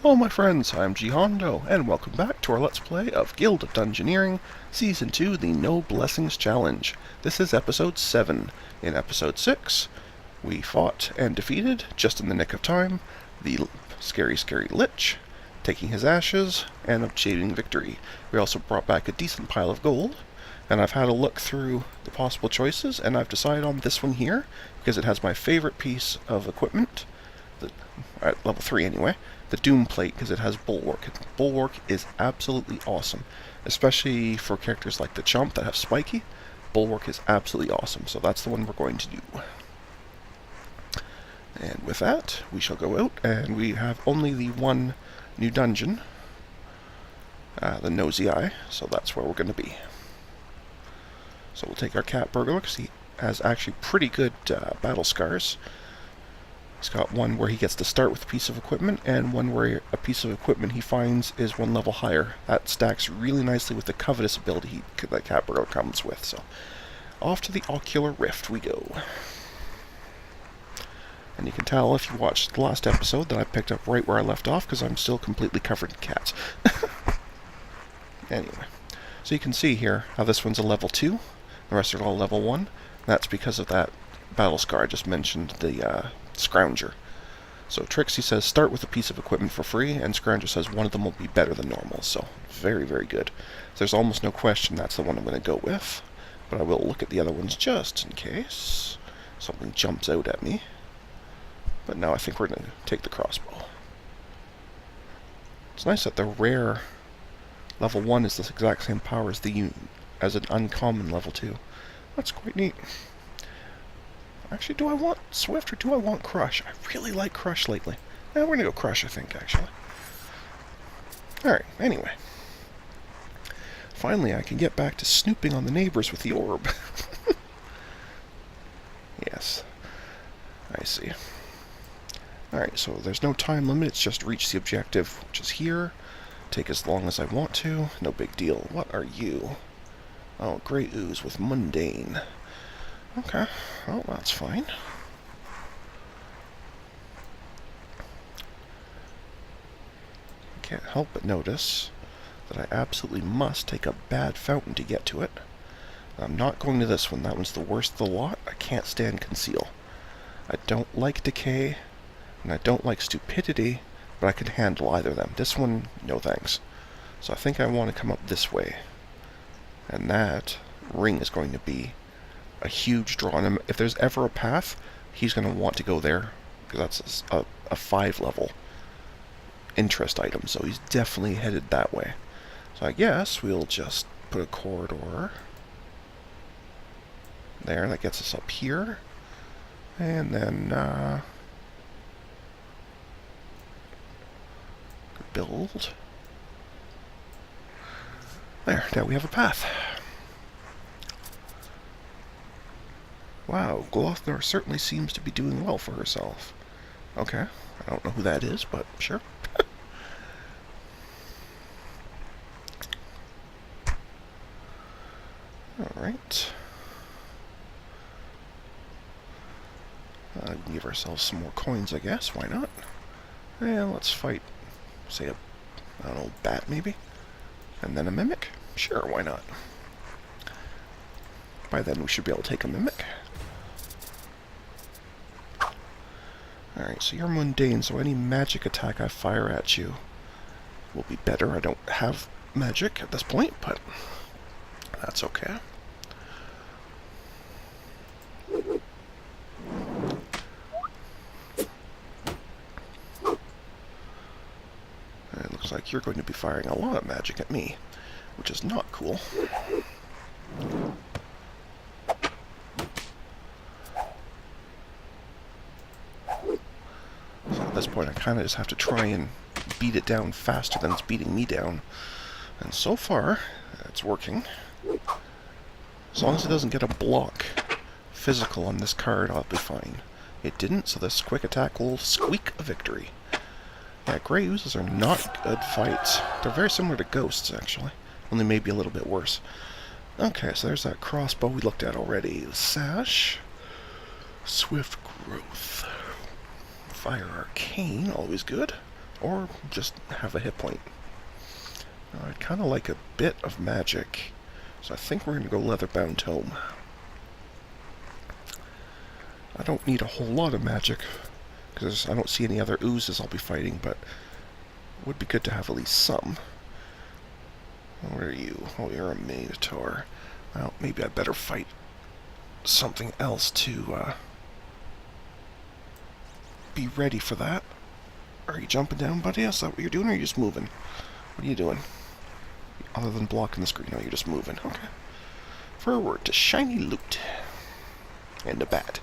Hello my friends, I'm G Hondo, and welcome back to our Let's Play of Guild of Dungeoneering, Season 2, the No Blessings Challenge. This is Episode 7. In Episode 6, we fought and defeated, just in the nick of time, the scary Lich, taking his ashes, and achieving victory. We also brought back a decent pile of gold, and I've had a look through the possible choices, and I've decided on this one here, because it has my favorite piece of equipment, at level 3 anyway, the Doom Plate, because it has Bulwark. Bulwark is absolutely awesome, especially for characters like the Chump that have Spiky. Bulwark is absolutely awesome, so that's the one we're going to do. And with that, we shall go out, and we have only the one new dungeon, the Nosy Eye, so that's where we're going to be. So we'll take our Cat Burglar, because he has actually pretty good battle scars. He's got one where he gets to start with a piece of equipment, and one where a piece of equipment he finds is one level higher. That stacks really nicely with the Covetous ability that Cat Burglar comes with. So, off to the Ocular Rift we go. And you can tell if you watched the last episode that I picked up right where I left off, because I'm still completely covered in cats. Anyway, so you can see here how this one's a level 2, the rest are all level 1. That's because of that battle scar I just mentioned, the Scrounger. So Trixie says start with a piece of equipment for free, and Scrounger says one of them will be better than normal, so very, very good. There's almost no question that's the one I'm going to go with, but I will look at the other ones just in case something jumps out at me. But now I think we're going to take the crossbow. It's nice that the rare level 1 is the exact same power as an uncommon level 2. That's quite neat. Actually, do I want Swift or do I want Crush? I really like Crush lately. We're going to go Crush, I think, actually. Alright, anyway. Finally, I can get back to snooping on the neighbors with the orb. Yes. I see. Alright, so there's no time limit. It's just reach the objective, which is here. Take as long as I want to. No big deal. What are you? Oh, Grey Ooze with Mundane. Okay, well, that's fine. Can't help but notice that I absolutely must take a bad fountain to get to it. I'm not going to this one. That one's the worst of the lot. I can't stand Conceal. I don't like Decay, and I don't like Stupidity, but I can handle either of them. This one, no thanks. So I think I want to come up this way. And that ring is going to be a huge draw on him. If there's ever a path, he's going to want to go there, because that's a 5-level interest item, so he's definitely headed that way. So I guess we'll just put a corridor there, that gets us up here, and then build. There, now we have a path. Wow, Glothnar certainly seems to be doing well for herself. Okay, I don't know who that is, but sure. Alright. We can give ourselves some more coins, I guess. Why not? And let's fight, say, I don't know, bat maybe? And then a mimic? Sure, why not? By then we should be able to take a mimic. Alright, so you're mundane, so any magic attack I fire at you will be better. I don't have magic at this point, but that's okay. And it looks like you're going to be firing a lot of magic at me, which is not cool. At this point, I kind of just have to try and beat it down faster than it's beating me down. And so far, it's working. As long as it doesn't get a block physical on this card, I'll be fine. It didn't, so this quick attack will squeak a victory. Yeah, Grey Oozes are not good fights. They're very similar to Ghosts, actually. Only maybe a little bit worse. Okay, so there's that crossbow we looked at already. The sash. Swift growth. Fire Arcane, always good. Or just have a hit point. I'd kind of like a bit of magic, so I think we're going to go Leatherbound Tome. I don't need a whole lot of magic, because I don't see any other oozes I'll be fighting, but it would be good to have at least some. Where are you? Oh, you're a Minotaur. Well, maybe I better fight something else to be ready for that. Are you jumping down, buddy? Is that what you're doing, or are you just moving? What are you doing? Other than blocking the screen, no, you're just moving. Okay. Forward to shiny loot. And a bat.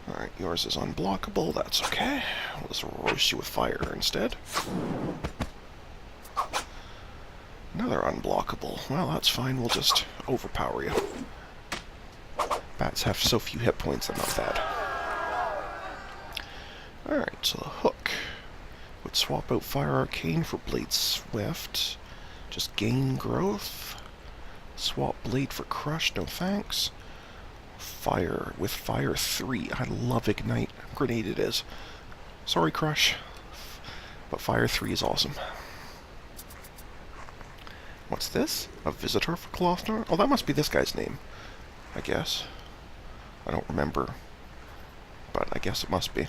Alright, yours is unblockable, that's okay. Let's roast you with fire instead. Another unblockable. Well, that's fine, we'll just overpower you. Bats have so few hit points, they're not bad. Alright, so the hook would swap out Fire Arcane for Blade Swift. Just gain growth. Swap Blade for Crush, no thanks. Fire with Fire 3. I love Ignite. Grenade it is. Sorry, Crush. But Fire 3 is awesome. What's this? A visitor for Clothner? Oh, that must be this guy's name, I guess. I don't remember, but I guess it must be.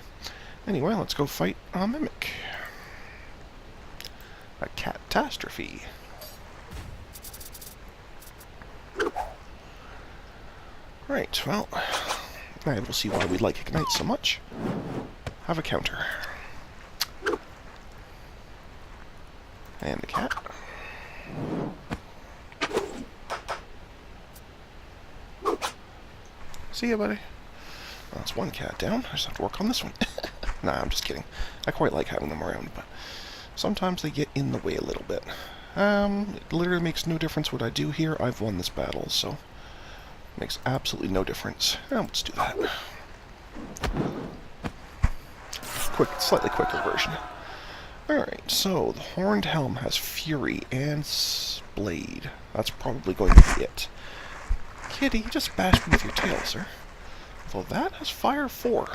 Anyway, let's go fight a Mimic. A Catastrophe. Right, well, I will see why we like Ignite so much. Have a counter. And the cat. See ya, buddy. Well, that's one cat down. I just have to work on this one. Nah, I'm just kidding. I quite like having them around, but sometimes they get in the way a little bit. It literally makes no difference what I do here. I've won this battle, so it makes absolutely no difference. Let's do that. Slightly quicker version. Alright, so the Horned Helm has Fury and Blade. That's probably going to be it. Kitty, you just bashed me with your tail, sir. Although that has Fire 4.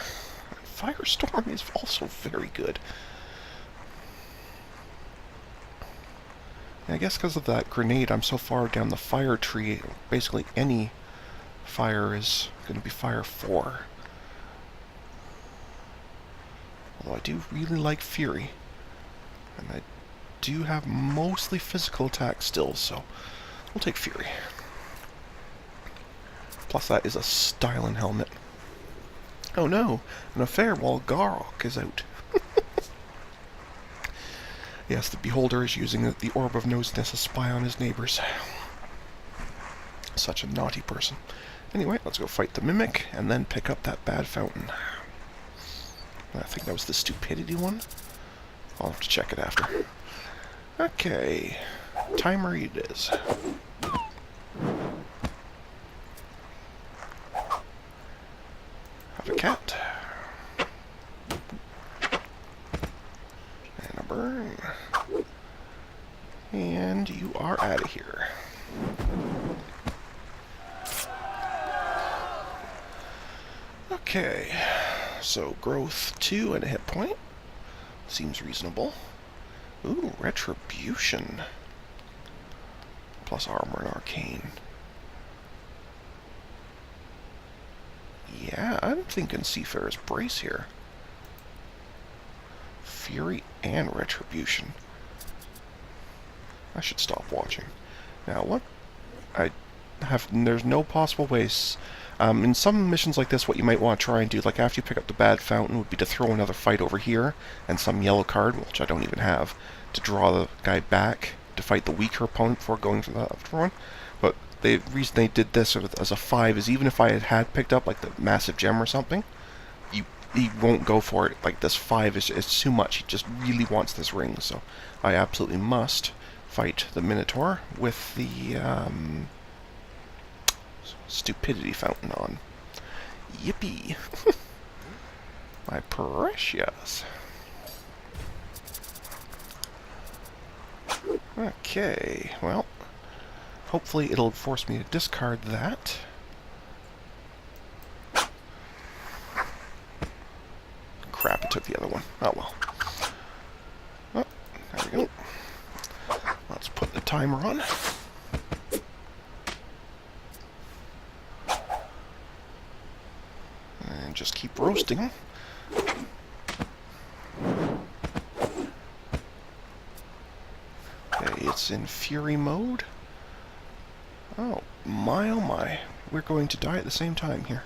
Firestorm is also very good. I guess because of that grenade, I'm so far down the fire tree, basically any fire is going to be Fire 4. Although I do really like Fury. And I do have mostly physical attacks still, so we'll take Fury. Plus that is a styling helmet. Oh no, an affair while Garok is out. Yes, the Beholder is using the Orb of Nosiness to spy on his neighbors. Such a naughty person. Anyway, let's go fight the Mimic, and then pick up that bad fountain. I think that was the stupidity one. I'll have to check it after. Okay, timer it is. Have a cat. And a burn. And you are out of here. Okay, so growth 2 and a hit point. Seems reasonable. Ooh, Retribution. Plus armor and arcane. Yeah, I'm thinking Seafarer's Brace here. Fury and Retribution. I should stop watching. Now, what? There's no possible ways. In some missions like this, what you might want to try and do, like after you pick up the bad fountain, would be to throw another fight over here, and some yellow card, which I don't even have, to draw the guy back to fight the weaker opponent before going for the after one. But the reason they did this as a 5 is even if I had picked up like the massive gem or something, he won't go for it. Like this 5 is too much. He just really wants this ring, so I absolutely must fight the Minotaur with the stupidity fountain on. Yippee! My precious. Okay, well, hopefully it'll force me to discard that. crap, it took the other one. Oh well. Oh, there we go. Let's put the timer on. And just keep roasting them. Okay, it's in fury mode. Oh my. We're going to die at the same time here.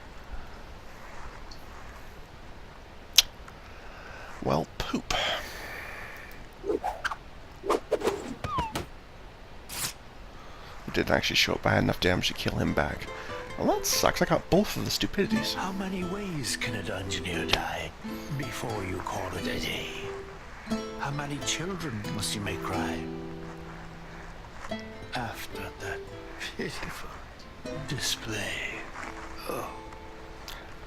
Well, poop. It didn't actually show up. I had enough damage to kill him back. Well, that sucks. I got both of the stupidities. How many ways can a dungeoneer die before you call it a day? How many children must you make cry after that pitiful display? Oh.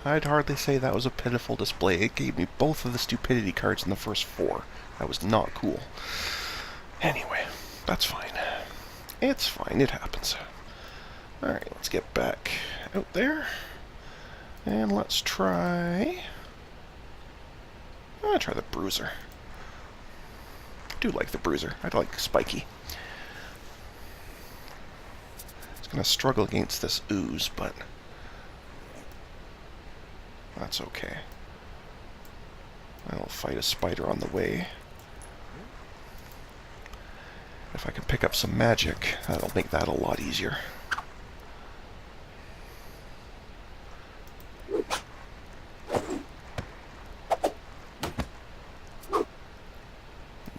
I'd hardly say that was a pitiful display. It gave me both of the stupidity cards in the first 4. That was not cool. Anyway, that's fine. It's fine. It happens. Alright, let's get back out there. And let's try... I'll try the Bruiser. I do like the Bruiser. I like Spiky. It's going to struggle against this ooze, but... that's okay. I'll fight a spider on the way. If I can pick up some magic, that'll make that a lot easier.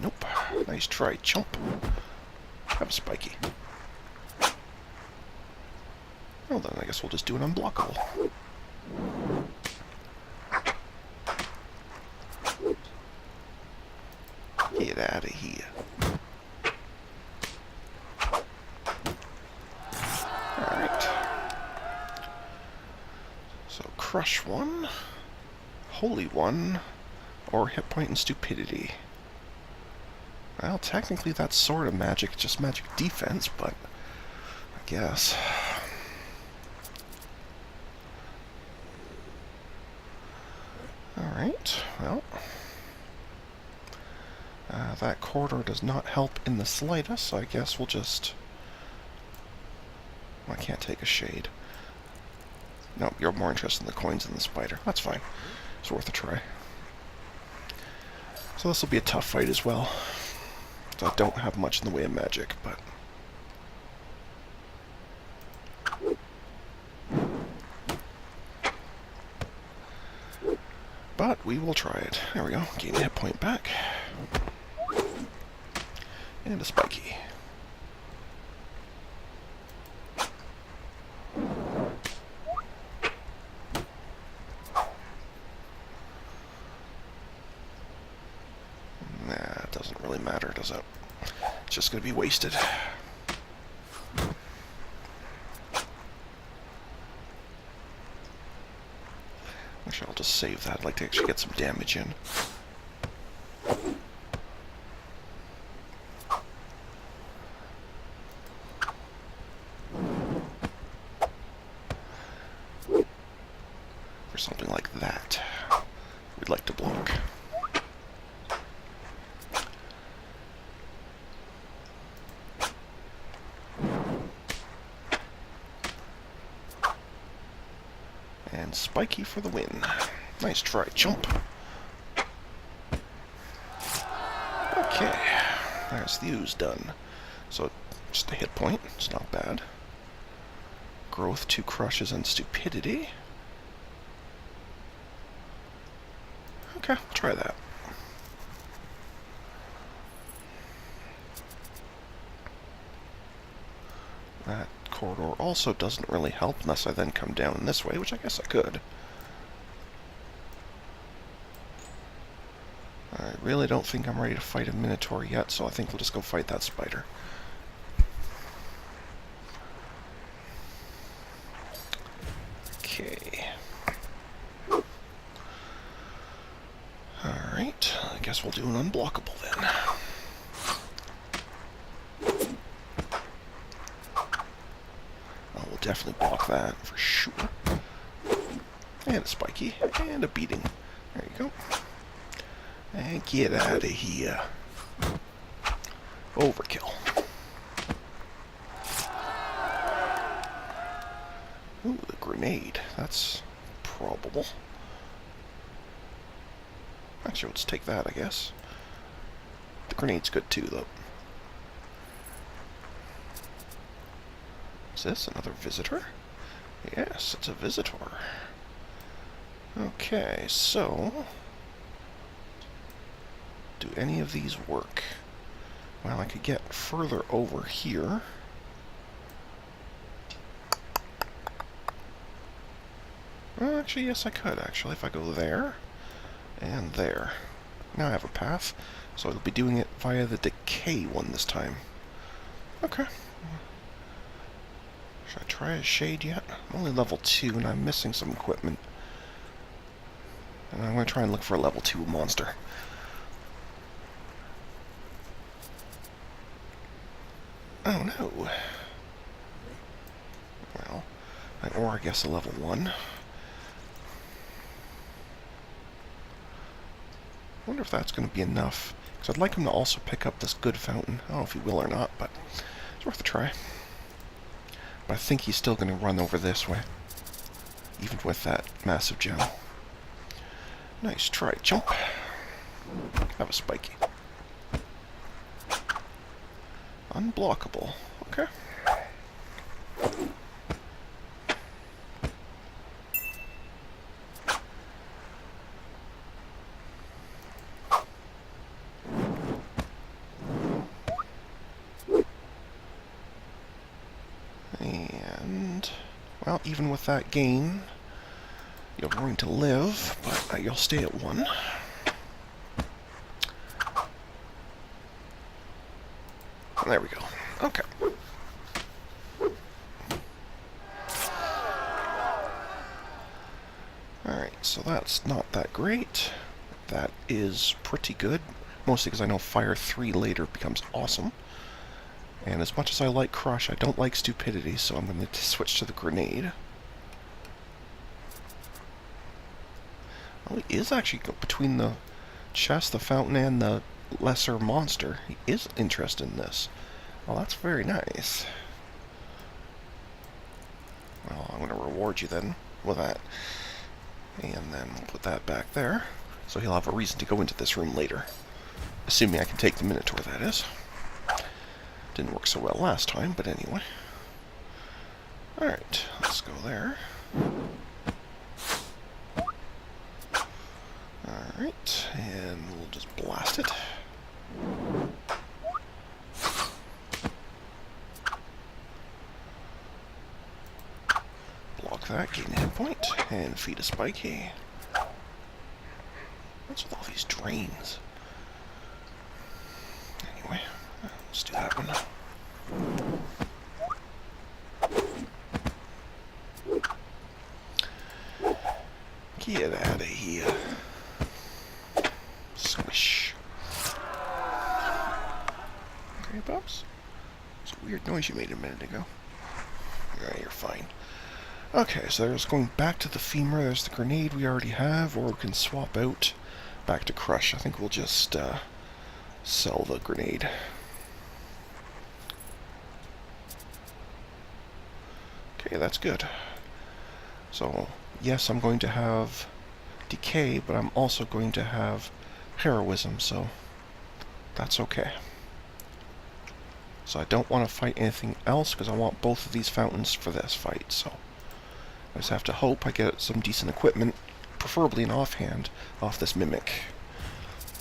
Nope. Nice try, chump. Have a spiky. Well then, I guess we'll just do an unblockable. Get out of here. Alright. So, crush 1, holy 1, or hit point and stupidity. Well, technically that's sort of magic, it's just magic defense, but I guess. Alright, well. That corridor does not help in the slightest, so I guess we'll just... I can't take a shade. No, you're more interested in the coins than the spider. That's fine. It's worth a try. So this will be a tough fight as well. So I don't have much in the way of magic, but... but we will try it. There we go. Gain a hit point back. And a spiky. Nah, it doesn't really matter, does it? It's just going to be wasted. Actually, I'll just save that. I'd like to actually get some damage in. For something like that, we'd like to block. And spiky for the win. Nice try, chump. Okay, there's the ooze done. So, just a hit point, it's not bad. Growth, 2 crushes, and stupidity. Okay, I'll try that. That corridor also doesn't really help unless I then come down this way, which I guess I could. I really don't think I'm ready to fight a Minotaur yet, so I think we'll just go fight that spider. Okay. Alright, I guess we'll do an unblockable then. We'll definitely block that for sure. And a spiky, and a beating. There you go. And get out of here. Overkill. Ooh, the grenade. That's probable. Actually, let's take that, I guess. The grenade's good too, though. Is this another visitor? Yes, it's a visitor. Okay, so... do any of these work? Well, I could get further over here. Well, actually, yes, I could, actually, if I go there and there. Now I have a path, so I'll be doing it via the decay one this time. Okay. Should I try a shade yet? I'm only level 2, and I'm missing some equipment. And I'm going to try and look for a level 2 monster. Oh no. Well, or I guess a level 1. I wonder if that's going to be enough. Because I'd like him to also pick up this good fountain. I don't know if he will or not, but it's worth a try. But I think he's still going to run over this way. Even with that massive gem. Nice try, jump. Have a spiky. Unblockable. Okay. And, well, even with that gain, you're going to live, but you'll stay at 1. There we go. Okay. Alright, so that's not that great. That is pretty good. Mostly because I know Fire 3 later becomes awesome. And as much as I like Crush, I don't like Stupidity, so I'm going to switch to the Grenade. Well, he is actually between the chest, the fountain, and the lesser monster. He is interested in this. Well, that's very nice. Well, I'm going to reward you then with that. And then we'll put that back there. So he'll have a reason to go into this room later. Assuming I can take the Minotaur, that is. Didn't work so well last time, but anyway. Alright, let's go there. Alright, and we'll just blast it. Block that, gain a hit point, and feed a spiky. What's with all these drains? Anyway, let's do that one. Get out of here. Squish. Okay, Bubs? It's a weird noise you made a minute ago. Yeah, you're fine. Okay, so there's going back to the femur. There's the grenade we already have, or we can swap out back to Crush. I think we'll just sell the grenade. Okay, that's good. So, yes, I'm going to have Decay, but I'm also going to have Heroism, so that's okay. So I don't want to fight anything else, because I want both of these fountains for this fight, so I just have to hope I get some decent equipment, preferably an offhand, off this Mimic.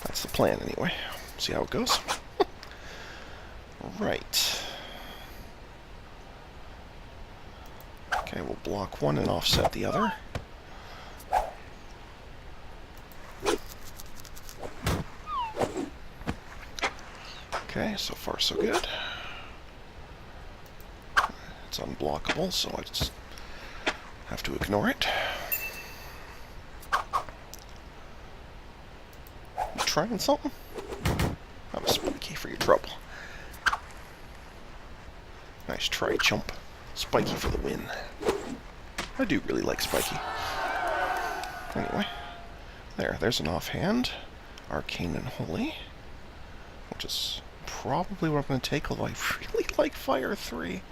That's the plan, anyway. See how it goes. Right. Okay, we'll block one and offset the other. Okay, so far so good. It's unblockable, so I just have to ignore it. You trying something? Have a spiky for your trouble. Nice try, chump. Spiky for the win. I do really like Spiky. Anyway, there's an offhand. Arcane and Holy, which is probably what I'm going to take, although I really like Fire 3.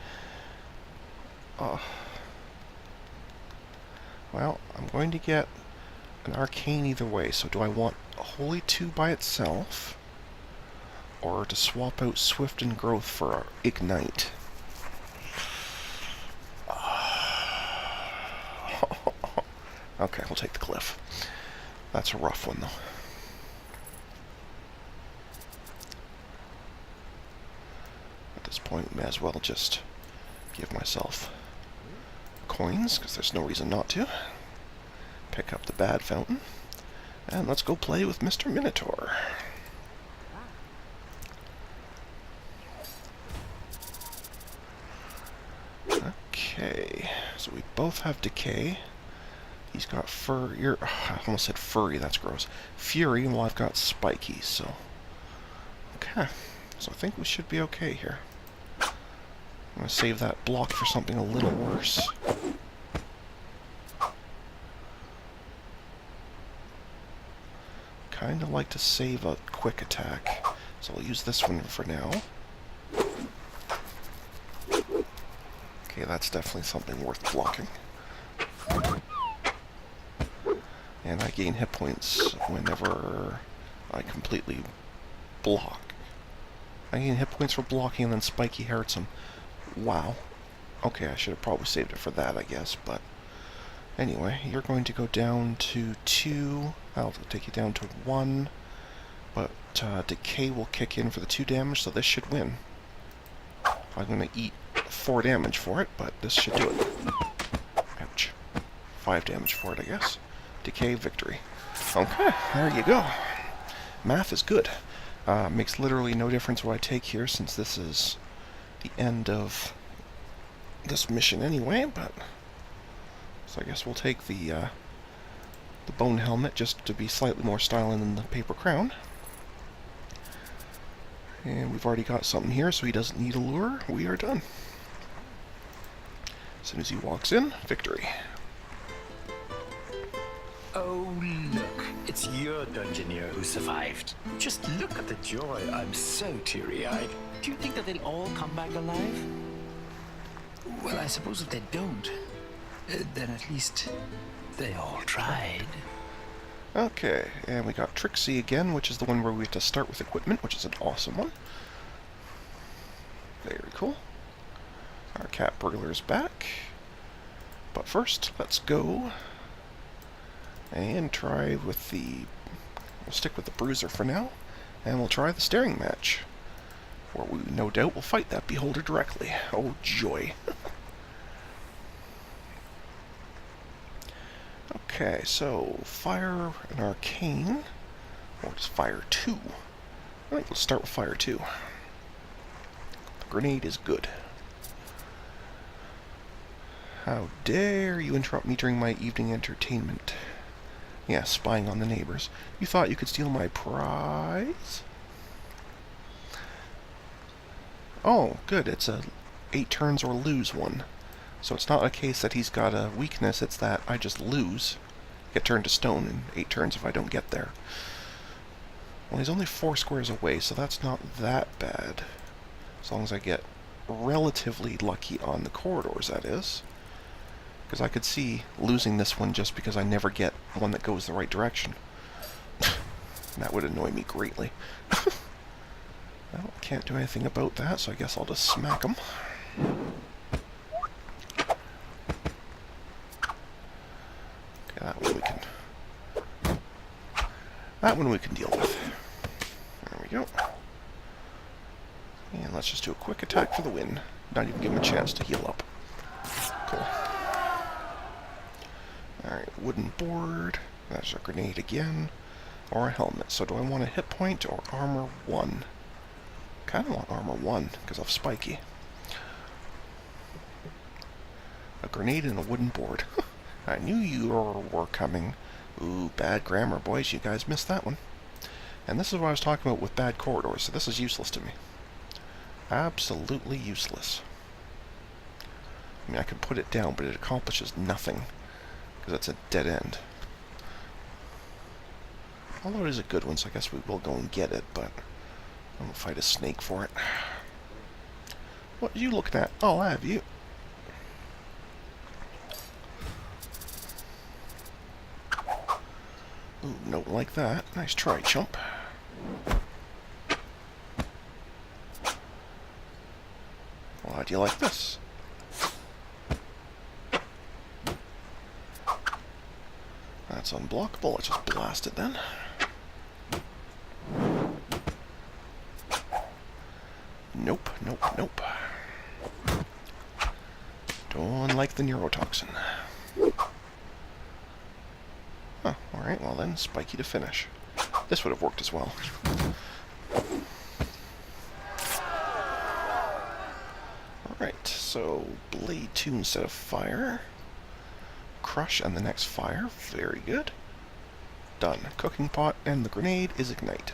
Well, I'm going to get an Arcane either way, so do I want Holy 2 by itself, or to swap out Swift and Growth for Ignite? Okay, we'll take the Cliff. That's a rough one, though. At this point, may as well just give myself coins, because there's no reason not to. Pick up the Bad Fountain, and let's go play with Mr. Minotaur. Okay, so we both have Decay. He's got I almost said Furry, that's gross. Fury, and well, I've got Spiky, so... Okay, so I think we should be okay here. I'm going to save that block for something a little worse. Kind of like to save a quick attack, so I'll use this one for now. Okay, that's definitely something worth blocking. And I gain hit points whenever I completely block. I gain hit points for blocking, and then Spiky hurts him. Wow. Okay, I should have probably saved it for that, I guess, but... Anyway, you're going to go down to 2. I'll take you down to 1. But Decay will kick in for the 2 damage, so this should win. I'm going to eat 4 damage for it, but this should do it. Ouch. 5 damage for it, I guess. Decay, victory. Okay, there you go. Math is good. Makes literally no difference what I take here, since this is the end of this mission anyway, but... So I guess we'll take the bone helmet, just to be slightly more styling than the paper crown. And we've already got something here, so he doesn't need a lure. We are done. As soon as he walks in, victory. Oh, look. It's your Dungeoneer who survived. Just look at the joy. I'm so teary-eyed. Do you think that they'll all come back alive? Well, I suppose if they don't, then at least they all tried. Okay, and we got Trixie again, which is the one where we have to start with equipment, which is an awesome one. Very cool. Our Cat Burglar is back. But first, let's go and try with the... We'll stick with the Bruiser for now, and we'll try the staring match, where we no doubt will fight that beholder directly. Oh, joy. Okay, so Fire and Arcane, or just Fire 2. I think we'll start with Fire 2. The grenade is good. How dare you interrupt me during my evening entertainment? Yeah, spying on the neighbors. You thought you could steal my prize? Oh, good, it's a 8 turns or lose one. So it's not a case that he's got a weakness, it's that I just lose. Get turned to stone in 8 turns if I don't get there. Well, he's only 4 squares away, so that's not that bad. As long as I get relatively lucky on the corridors, that is. Because I could see losing this one just because I never get one that goes the right direction. That would annoy me greatly. Well, can't do anything about that, so I guess I'll just smack him. That one we can deal with. There we go. And let's just do a quick attack for the win. Not even give him a chance to heal up. Cool. Alright, wooden board. That's a grenade again. Or a helmet. So do I want a hit point or armor 1? Kind of want armor 1, because of Spiky. A grenade and a wooden board. I knew you were coming. Ooh, bad grammar, boys. You guys missed that one. And this is what I was talking about with bad corridors, so this is useless to me. Absolutely useless. I mean, I can put it down, but it accomplishes nothing, because it's a dead end. Although it is a good one, so I guess we will go and get it, but I won't fight a snake for it. What are you looking at? I'll have you. Ooh, note like that. Nice try, chump. Well, how do you like this? That's unblockable. Let's just blast it then. Nope, nope, nope. Don't like the neurotoxin. Huh, alright, well then, spiky to finish. This would have worked as well. Alright, so blade 2 instead of fire. Crush and the next fire. Very good. Done. Cooking pot and the grenade is ignite.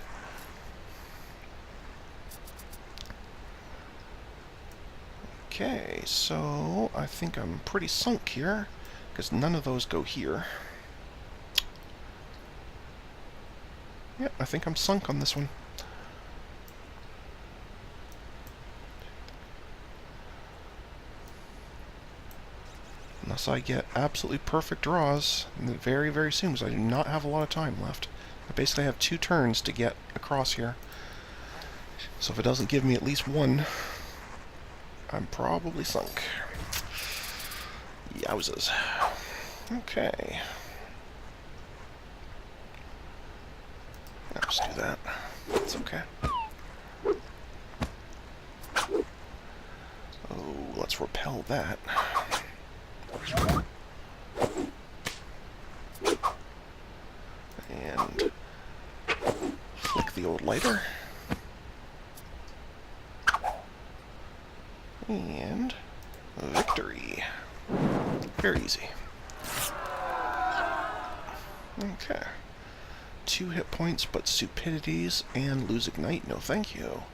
Okay, so I think I'm pretty sunk here, because none of those go here. Yeah, I think I'm sunk on this one. Unless I get absolutely perfect draws very, very soon, because I do not have a lot of time left. I basically have 2 turns to get across here. So if it doesn't give me at least one, I'm probably sunk. Yowzas. Okay. Let's do that. It's okay. Oh, let's repel that. And flick the old lighter. And victory. Very easy. Okay. 2 hit points, but stupidities and lose ignite. No, thank you.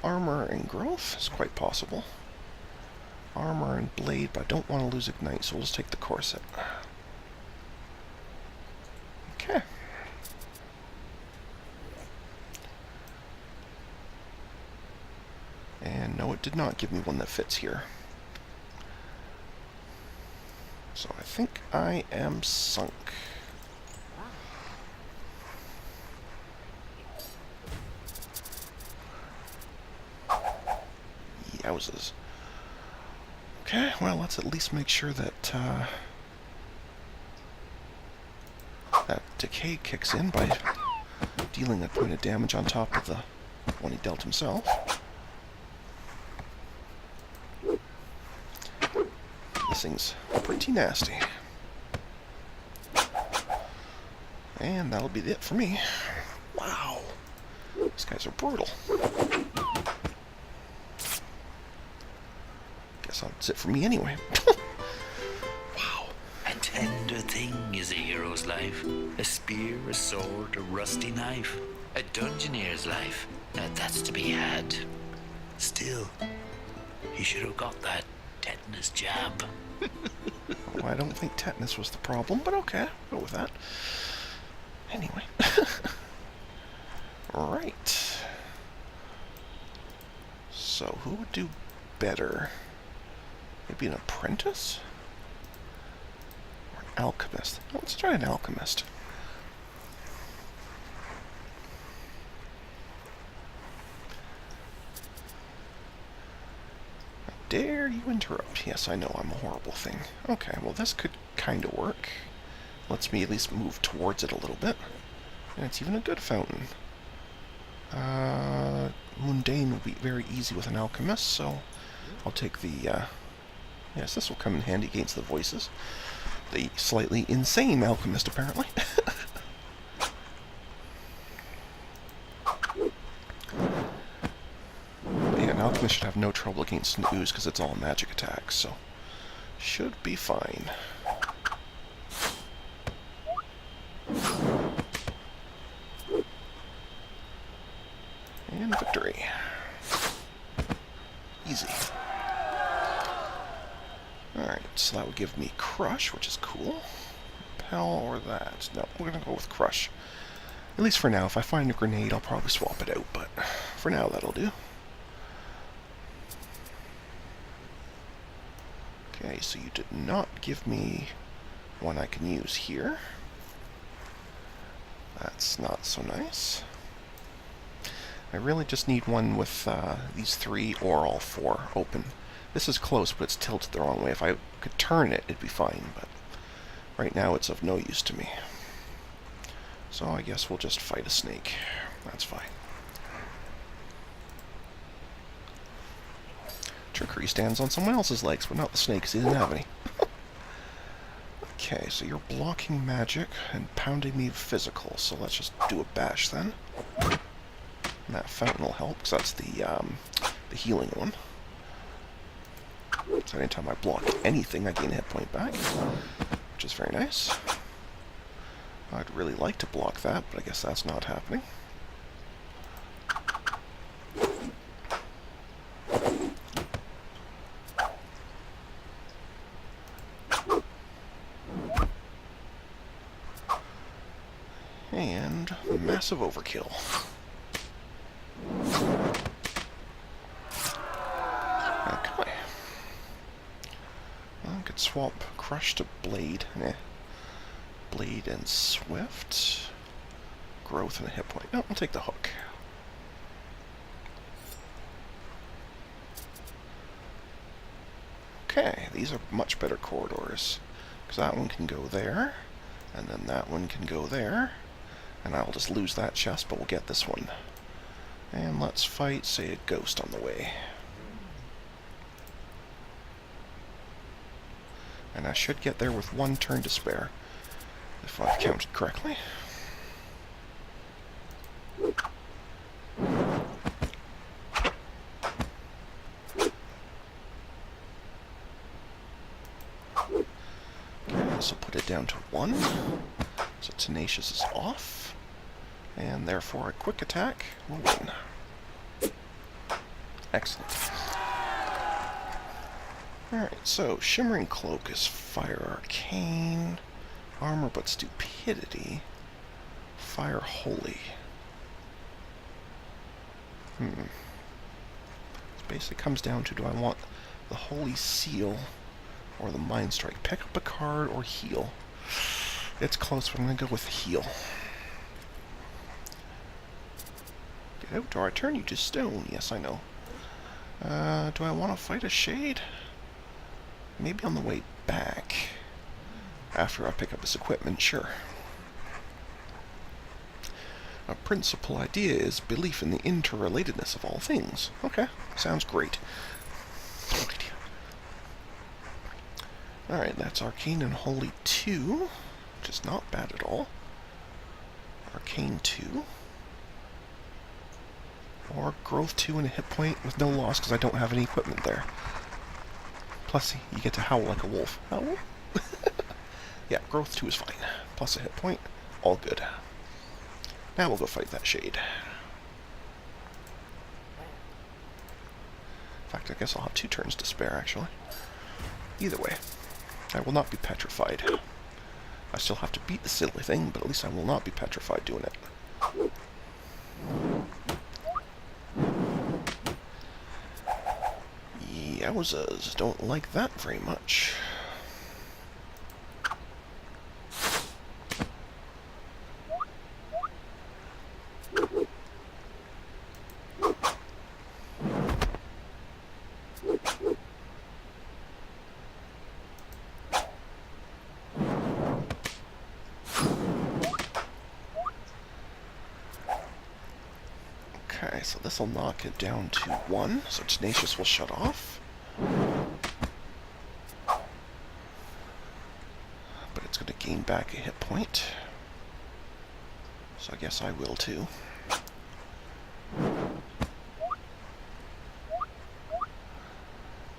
Armor and growth is quite possible. Armor and blade, but I don't want to lose ignite, so we'll just take the corset. Okay. And no, it did not give me one that fits here. So I think I am sunk. Yowzas. Okay, well, let's at least make sure that that decay kicks in by dealing a point of damage on top of the one he dealt himself. This thing's pretty nasty. And that'll be it for me. Wow. These guys are brutal. Guess that's it for me anyway. Wow. A tender thing is a hero's life. A spear, a sword, a rusty knife. A dungeoneer's life. Now that's to be had. Still, he should have got that tetanus jab. Well, I don't think tetanus was the problem, but okay, go with that. Anyway. Right. So, who would do better? Maybe an apprentice? Or an alchemist? Let's try an alchemist. Dare you interrupt? Yes, I know I'm a horrible thing. Okay, well this could kind of work. Lets me at least move towards it a little bit. And it's even a good fountain. Mundane will be very easy with an alchemist, so I'll take the, yes, this will come in handy against the voices. The slightly insane alchemist, apparently. Yeah, an alchemist should have no trouble against an ooze, because it's all magic attacks, so should be fine. And victory. Easy. Alright, so that would give me Crush, which is cool. Repel or that. No, we're going to go with Crush. At least for now. If I find a grenade, I'll probably swap it out, but for now, that'll do. Okay, so you did not give me one I can use here. That's not so nice. I really just need one with these 3 or all 4 open. This is close, but it's tilted the wrong way. If I could turn it, it'd be fine, but right now it's of no use to me. So I guess we'll just fight a snake. That's fine. Trickery stands on someone else's legs, but not the snake, because he didn't have any. Okay, so you're blocking magic and pounding me physical, so let's just do a bash then. And that fountain will help, because that's the healing one. So anytime I block anything, I gain a hit point back, which is very nice. I'd really like to block that, but I guess that's not happening. And massive overkill. Okay. Well, I could swap Crush to Blade. Blade and Swift. Growth and a hit point. No, I'll take the hook. Okay, these are much better corridors. Because that one can go there, and then that one can go there. And I'll just lose that chest, but we'll get this one. And let's fight, say, a ghost on the way. And I should get there with 1 turn to spare, if I've counted correctly. Okay, this will put it down to 1. So Tenacious is off. And therefore a quick attack will win. Excellent. Alright, so Shimmering Cloak is Fire Arcane, Armor but Stupidity, Fire Holy. It basically comes down to, do I want the Holy Seal or the Mind Strike? Pick up a card or heal. It's close, but I'm going to go with heal. Get out, or I turn you to stone. Yes, I know. Do I want to fight a shade? Maybe on the way back. After I pick up this equipment, sure. A principal idea is belief in the interrelatedness of all things. Okay, sounds great. Alright, that's Arcane and Holy 2, which is not bad at all. Arcane 2. Or Growth 2 and a hit point with no loss because I don't have any equipment there. Plus, you get to howl like a wolf. Howl? Yeah, Growth 2 is fine. Plus a hit point. All good. Now we'll go fight that shade. In fact, I guess I'll have 2 turns to spare, actually. Either way, I will not be petrified. I still have to beat the silly thing, but at least I will not be petrified doing it. Yowzas, don't like that very much. Okay, so this will knock it down to 1, so Tenacious will shut off. But it's going to gain back a hit point. So I guess I will too.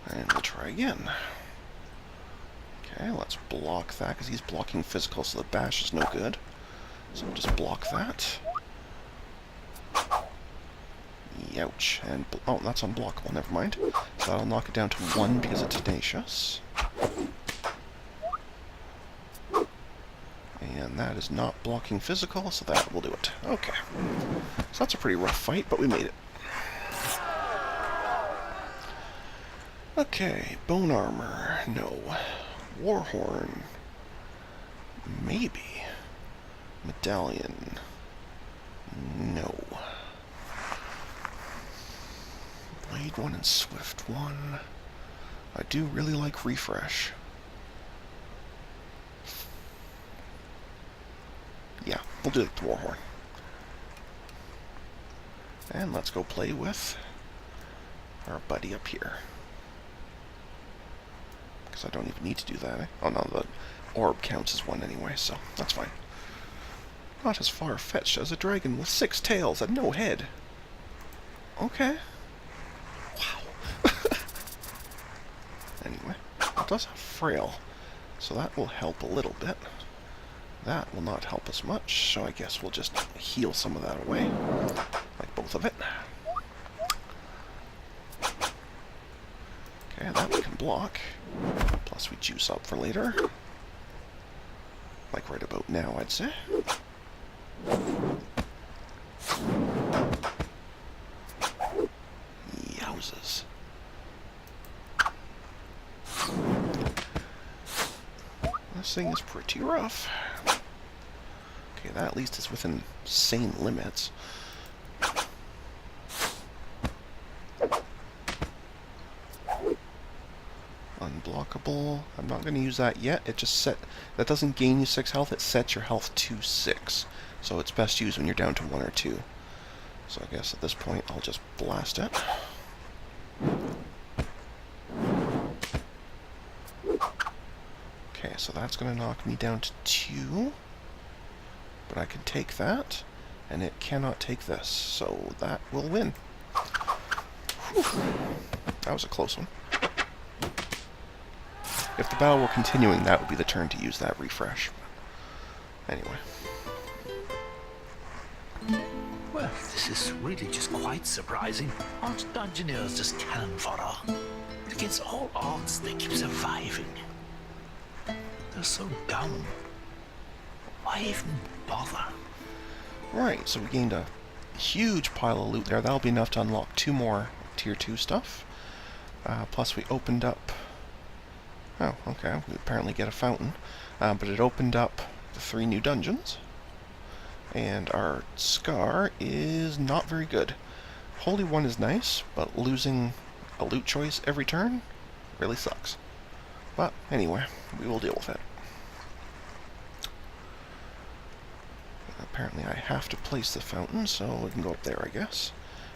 And we'll try again. Okay, let's block that, because he's blocking physical, so the bash is no good. So we'll just block that. Ouch. And oh, that's unblockable, never mind. So that'll knock it down to 1 because it's Tenacious. And And that is not blocking physical, so that will do it. Okay. So that's a pretty rough fight, but we made it. Okay, bone armor. No. Warhorn. Maybe. Medallion. No. Blade 1 and Swift 1. I do really like Refresh. Yeah, we'll do the Warhorn. And let's go play with our buddy up here. Because I don't even need to do that. Oh no, the orb counts as one anyway, so that's fine. Not as far-fetched as a dragon with 6 tails and no head. Okay. Wow. Anyway, it does have frail, so that will help a little bit. That will not help us much, so I guess we'll just heal some of that away. Like both of it. Okay, that we can block. Plus we juice up for later. Like right about now, I'd say. Yowzes. This thing is pretty rough. Okay, that at least is within sane limits. Unblockable. I'm not going to use that yet. It just that doesn't gain you 6 health, it sets your health to 6. So it's best used when you're down to 1 or 2. So I guess at this point I'll just blast it. Okay, so that's going to knock me down to 2. But I can take that, and it cannot take this, so that will win. Whew. That was a close one. If the battle were continuing, that would be the turn to use that refresh. Anyway. Well, this is really just quite surprising. Aren't Dungeoneers just cannon fodder? Against all odds, they keep surviving. They're so dumb. Why even bother? Right, so we gained a huge pile of loot there. That'll be enough to unlock 2 more tier 2 stuff. Plus we opened up... Oh, okay, we apparently get a fountain. But it opened up the 3 new dungeons. And our Scar is not very good. Holy One is nice, but losing a loot choice every turn really sucks. But anyway, we will deal with it. Apparently I have to place the fountain, so we can go up there, I guess.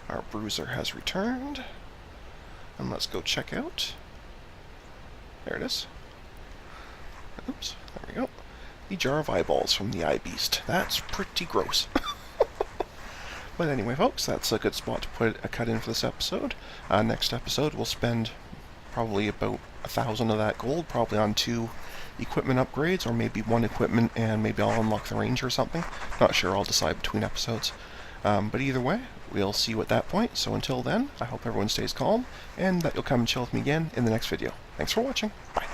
Our Bruiser has returned. And let's go check out. There it is. Oops, there we go. The jar of eyeballs from the eye beast. That's pretty gross. But anyway, folks, that's a good spot to put a cut in for this episode. Next episode, we'll spend probably about 1,000 of that gold, probably on 2 equipment upgrades, or maybe 1 equipment and maybe I'll unlock the range or something. Not sure, I'll decide between episodes. But either way, we'll see you at that point. So until then, I hope everyone stays calm, and that you'll come and chill with me again in the next video. Thanks for watching. Bye.